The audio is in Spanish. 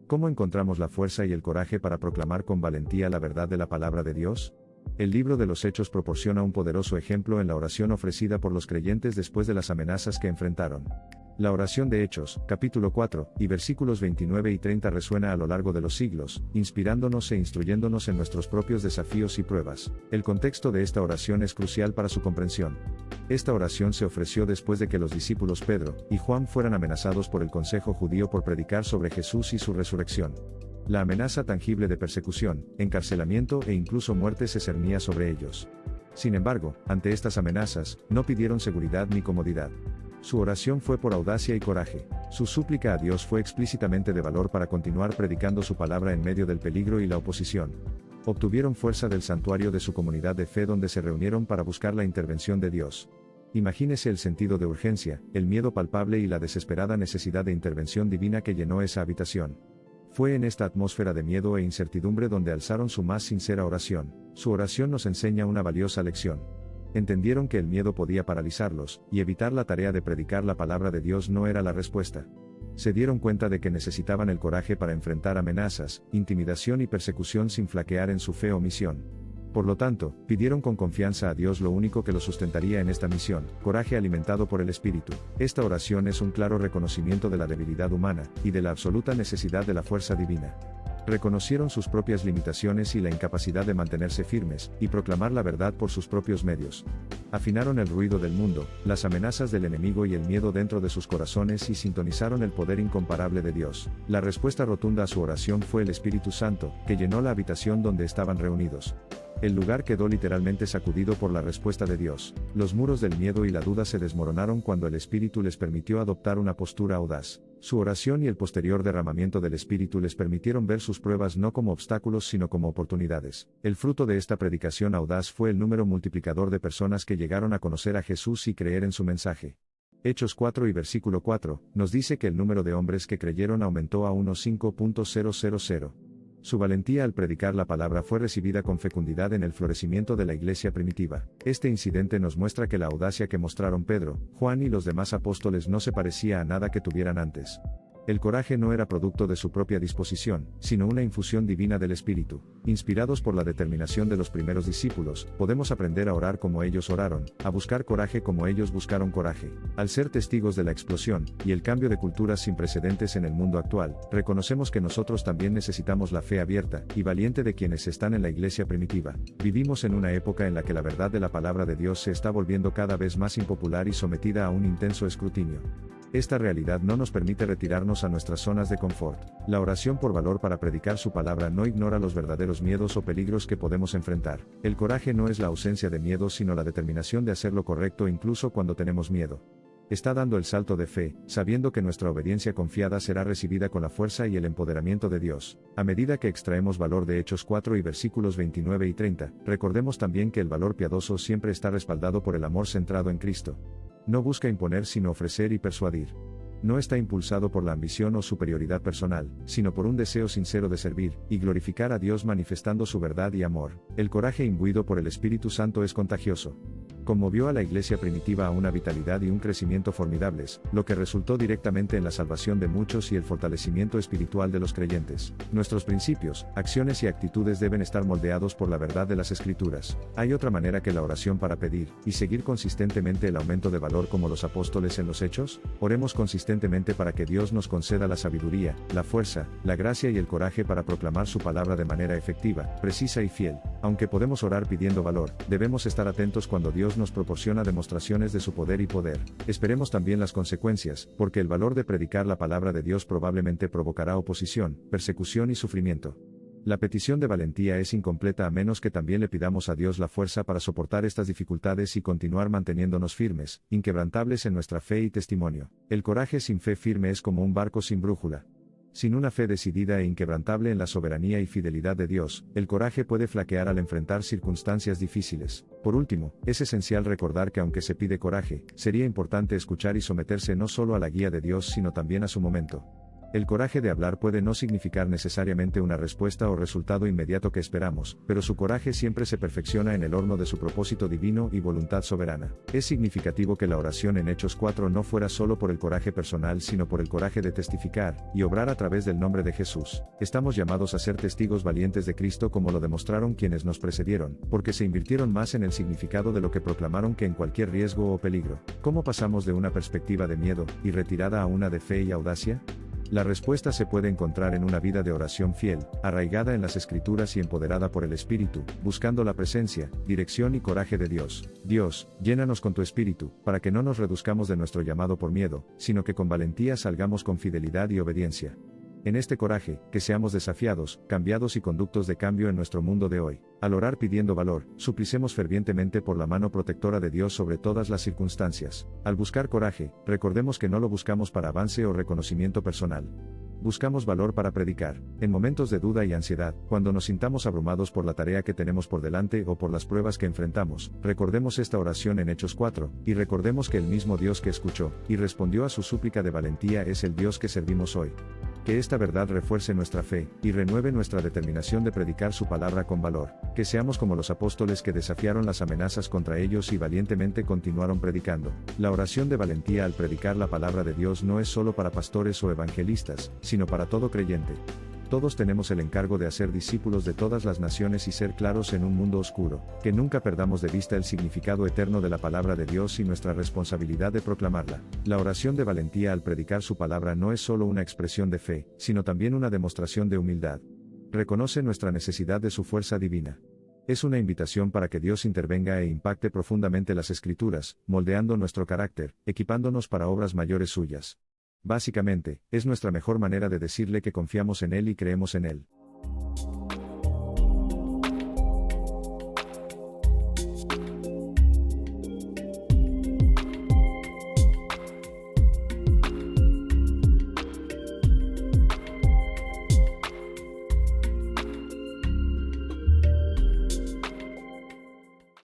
¿Cómo encontramos la fuerza y el coraje para proclamar con valentía la verdad de la palabra de Dios? El libro de los Hechos proporciona un poderoso ejemplo en la oración ofrecida por los creyentes después de las amenazas que enfrentaron. La oración de Hechos, capítulo 4, y versículos 29 y 30 resuena a lo largo de los siglos, inspirándonos e instruyéndonos en nuestros propios desafíos y pruebas. El contexto de esta oración es crucial para su comprensión. Esta oración se ofreció después de que los discípulos Pedro y Juan fueran amenazados por el Consejo Judío por predicar sobre Jesús y su resurrección. La amenaza tangible de persecución, encarcelamiento e incluso muerte se cernía sobre ellos. Sin embargo, ante estas amenazas, no pidieron seguridad ni comodidad. Su oración fue por audacia y coraje. Su súplica a Dios fue explícitamente de valor para continuar predicando su palabra en medio del peligro y la oposición. Obtuvieron fuerza del santuario de su comunidad de fe donde se reunieron para buscar la intervención de Dios. Imagínese el sentido de urgencia, el miedo palpable y la desesperada necesidad de intervención divina que llenó esa habitación. Fue en esta atmósfera de miedo e incertidumbre donde alzaron su más sincera oración. Su oración nos enseña una valiosa lección. Entendieron que el miedo podía paralizarlos, y evitar la tarea de predicar la palabra de Dios no era la respuesta. Se dieron cuenta de que necesitaban el coraje para enfrentar amenazas, intimidación y persecución sin flaquear en su fe o misión. Por lo tanto, pidieron con confianza a Dios lo único que los sustentaría en esta misión, coraje alimentado por el Espíritu. Esta oración es un claro reconocimiento de la debilidad humana, y de la absoluta necesidad de la fuerza divina. Reconocieron sus propias limitaciones y la incapacidad de mantenerse firmes, y proclamar la verdad por sus propios medios. Afinaron el ruido del mundo, las amenazas del enemigo y el miedo dentro de sus corazones y sintonizaron el poder incomparable de Dios. La respuesta rotunda a su oración fue el Espíritu Santo, que llenó la habitación donde estaban reunidos. El lugar quedó literalmente sacudido por la respuesta de Dios. Los muros del miedo y la duda se desmoronaron cuando el Espíritu les permitió adoptar una postura audaz. Su oración y el posterior derramamiento del Espíritu les permitieron ver sus pruebas no como obstáculos sino como oportunidades. El fruto de esta predicación audaz fue el número multiplicador de personas que llegaron a conocer a Jesús y creer en su mensaje. Hechos 4 y versículo 4, nos dice que el número de hombres que creyeron aumentó a unos 5,000. Su valentía al predicar la palabra fue recibida con fecundidad en el florecimiento de la iglesia primitiva. Este incidente nos muestra que la audacia que mostraron Pedro, Juan y los demás apóstoles no se parecía a nada que tuvieran antes. El coraje no era producto de su propia disposición, sino una infusión divina del Espíritu. Inspirados por la determinación de los primeros discípulos, podemos aprender a orar como ellos oraron, a buscar coraje como ellos buscaron coraje. Al ser testigos de la explosión y el cambio de culturas sin precedentes en el mundo actual, reconocemos que nosotros también necesitamos la fe abierta y valiente de quienes están en la iglesia primitiva. Vivimos en una época en la que la verdad de la palabra de Dios se está volviendo cada vez más impopular y sometida a un intenso escrutinio. Esta realidad no nos permite retirarnos a nuestras zonas de confort. La oración por valor para predicar su palabra no ignora los verdaderos miedos o peligros que podemos enfrentar. El coraje no es la ausencia de miedo sino la determinación de hacer lo correcto incluso cuando tenemos miedo. Está dando el salto de fe, sabiendo que nuestra obediencia confiada será recibida con la fuerza y el empoderamiento de Dios. A medida que extraemos valor de Hechos 4 y versículos 29 y 30, recordemos también que el valor piadoso siempre está respaldado por el amor centrado en Cristo. No busca imponer sino ofrecer y persuadir. No está impulsado por la ambición o superioridad personal, sino por un deseo sincero de servir y glorificar a Dios manifestando su verdad y amor. El coraje imbuido por el Espíritu Santo es contagioso. Conmovió a la iglesia primitiva a una vitalidad y un crecimiento formidables, lo que resultó directamente en la salvación de muchos y el fortalecimiento espiritual de los creyentes. Nuestros principios, acciones y actitudes deben estar moldeados por la verdad de las Escrituras. ¿Hay otra manera que la oración para pedir y seguir consistentemente el aumento de valor como los apóstoles en los Hechos? Oremos consistentemente para que Dios nos conceda la sabiduría, la fuerza, la gracia y el coraje para proclamar su palabra de manera efectiva, precisa y fiel. Aunque podemos orar pidiendo valor, debemos estar atentos cuando Dios nos proporciona demostraciones de su poder y poder. Esperemos también las consecuencias, porque el valor de predicar la palabra de Dios probablemente provocará oposición, persecución y sufrimiento. La petición de valentía es incompleta a menos que también le pidamos a Dios la fuerza para soportar estas dificultades y continuar manteniéndonos firmes, inquebrantables en nuestra fe y testimonio. El coraje sin fe firme es como un barco sin brújula. Sin una fe decidida e inquebrantable en la soberanía y fidelidad de Dios, el coraje puede flaquear al enfrentar circunstancias difíciles. Por último, es esencial recordar que aunque se pide coraje, sería importante escuchar y someterse no solo a la guía de Dios sino también a su momento. El coraje de hablar puede no significar necesariamente una respuesta o resultado inmediato que esperamos, pero su coraje siempre se perfecciona en el horno de su propósito divino y voluntad soberana. Es significativo que la oración en Hechos 4 no fuera solo por el coraje personal sino por el coraje de testificar y obrar a través del nombre de Jesús. Estamos llamados a ser testigos valientes de Cristo como lo demostraron quienes nos precedieron, porque se invirtieron más en el significado de lo que proclamaron que en cualquier riesgo o peligro. ¿Cómo pasamos de una perspectiva de miedo y retirada a una de fe y audacia? La respuesta se puede encontrar en una vida de oración fiel, arraigada en las Escrituras y empoderada por el Espíritu, buscando la presencia, dirección y coraje de Dios. Dios, llénanos con tu Espíritu, para que no nos reduzcamos de nuestro llamado por miedo, sino que con valentía salgamos con fidelidad y obediencia. En este coraje, que seamos desafiados, cambiados y conductos de cambio en nuestro mundo de hoy. Al orar pidiendo valor, suplicemos fervientemente por la mano protectora de Dios sobre todas las circunstancias. Al buscar coraje, recordemos que no lo buscamos para avance o reconocimiento personal. Buscamos valor para predicar. En momentos de duda y ansiedad, cuando nos sintamos abrumados por la tarea que tenemos por delante o por las pruebas que enfrentamos, recordemos esta oración en Hechos 4, y recordemos que el mismo Dios que escuchó y respondió a su súplica de valentía es el Dios que servimos hoy. Que esta verdad refuerce nuestra fe, y renueve nuestra determinación de predicar su palabra con valor. Que seamos como los apóstoles que desafiaron las amenazas contra ellos y valientemente continuaron predicando. La oración de valentía al predicar la palabra de Dios no es solo para pastores o evangelistas, sino para todo creyente. Todos tenemos el encargo de hacer discípulos de todas las naciones y ser claros en un mundo oscuro. Que nunca perdamos de vista el significado eterno de la palabra de Dios y nuestra responsabilidad de proclamarla. La oración de valentía al predicar su palabra no es solo una expresión de fe, sino también una demostración de humildad. Reconoce nuestra necesidad de su fuerza divina. Es una invitación para que Dios intervenga e impacte profundamente las Escrituras, moldeando nuestro carácter, equipándonos para obras mayores suyas. Básicamente, es nuestra mejor manera de decirle que confiamos en Él y creemos en Él.